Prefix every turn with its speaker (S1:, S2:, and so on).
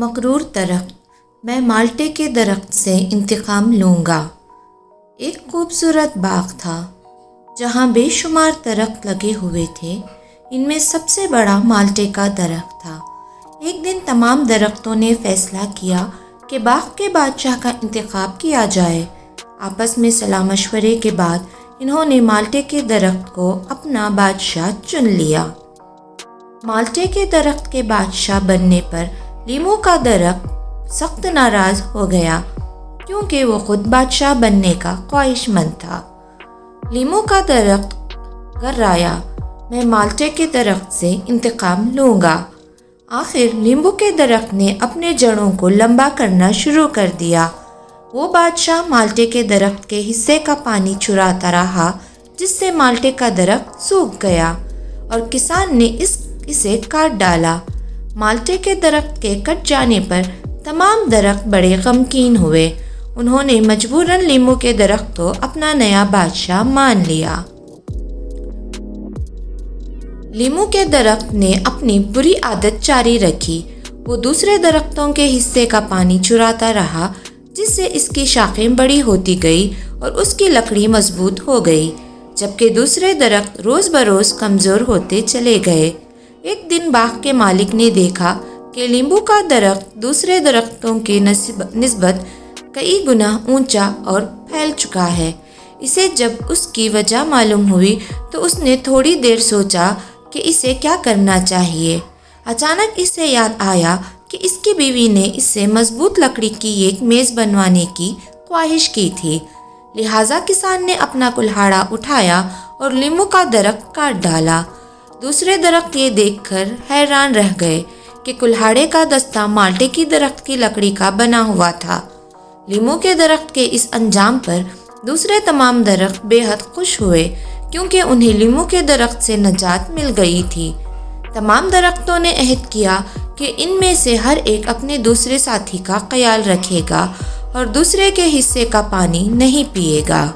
S1: مغرور درخت، میں مالٹے کے درخت سے انتقام لوں گا۔ ایک خوبصورت باغ تھا جہاں بے شمار درخت لگے ہوئے تھے۔ ان میں سب سے بڑا مالٹے کا درخت تھا۔ ایک دن تمام درختوں نے فیصلہ کیا کہ باغ کے بادشاہ کا انتخاب کیا جائے۔ آپس میں صلاح مشورے کے بعد انہوں نے مالٹے کے درخت کو اپنا بادشاہ چن لیا۔ مالٹے کے درخت کے بادشاہ بننے پر لیمو کا درخت سخت ناراض ہو گیا کیونکہ وہ خود بادشاہ بننے کا خواہش مند تھا۔ لیمو کا درخت گھرایا، میں مالٹے کے درخت سے انتقام لوں گا۔ آخر لیمو کے درخت نے اپنے جڑوں کو لمبا کرنا شروع کر دیا۔ وہ بادشاہ مالٹے کے درخت کے حصے کا پانی چراتا رہا جس سے مالٹے کا درخت سوکھ گیا اور کسان نے اسے کاٹ ڈالا۔ مالٹے کے درخت کے کٹ جانے پر تمام درخت بڑے غمگین ہوئے۔ انہوں نے مجبوراً لیمو کے درخت کو اپنا نیا بادشاہ مان لیا۔ لیمو کے درخت نے اپنی بری عادت جاری رکھی۔ وہ دوسرے درختوں کے حصے کا پانی چراتا رہا جس سے اس کی شاخیں بڑی ہوتی گئی اور اس کی لکڑی مضبوط ہو گئی، جبکہ دوسرے درخت روز بروز کمزور ہوتے چلے گئے۔ ایک دن باغ کے مالک نے دیکھا کہ لیمو کا درخت دوسرے درختوں کی نسبت کئی گنا اونچا اور پھیل چکا ہے۔ اسے جب اس کی وجہ معلوم ہوئی تو اس نے تھوڑی دیر سوچا کہ اسے کیا کرنا چاہیے۔ اچانک اسے یاد آیا کہ اس کی بیوی نے اس سے مضبوط لکڑی کی ایک میز بنوانے کی خواہش کی تھی، لہٰذا کسان نے اپنا کلہاڑا اٹھایا اور لیمو کا درخت کاٹ ڈالا۔ دوسرے درخت یہ دیکھ کر حیران رہ گئے کہ کلہاڑے کا دستہ مالٹے کی درخت کی لکڑی کا بنا ہوا تھا۔ لیمو کے درخت کے اس انجام پر دوسرے تمام درخت بے حد خوش ہوئے کیونکہ انہیں لیمو کے درخت سے نجات مل گئی تھی۔ تمام درختوں نے عہد کیا کہ ان میں سے ہر ایک اپنے دوسرے ساتھی کا خیال رکھے گا اور دوسرے کے حصے کا پانی نہیں پیے گا۔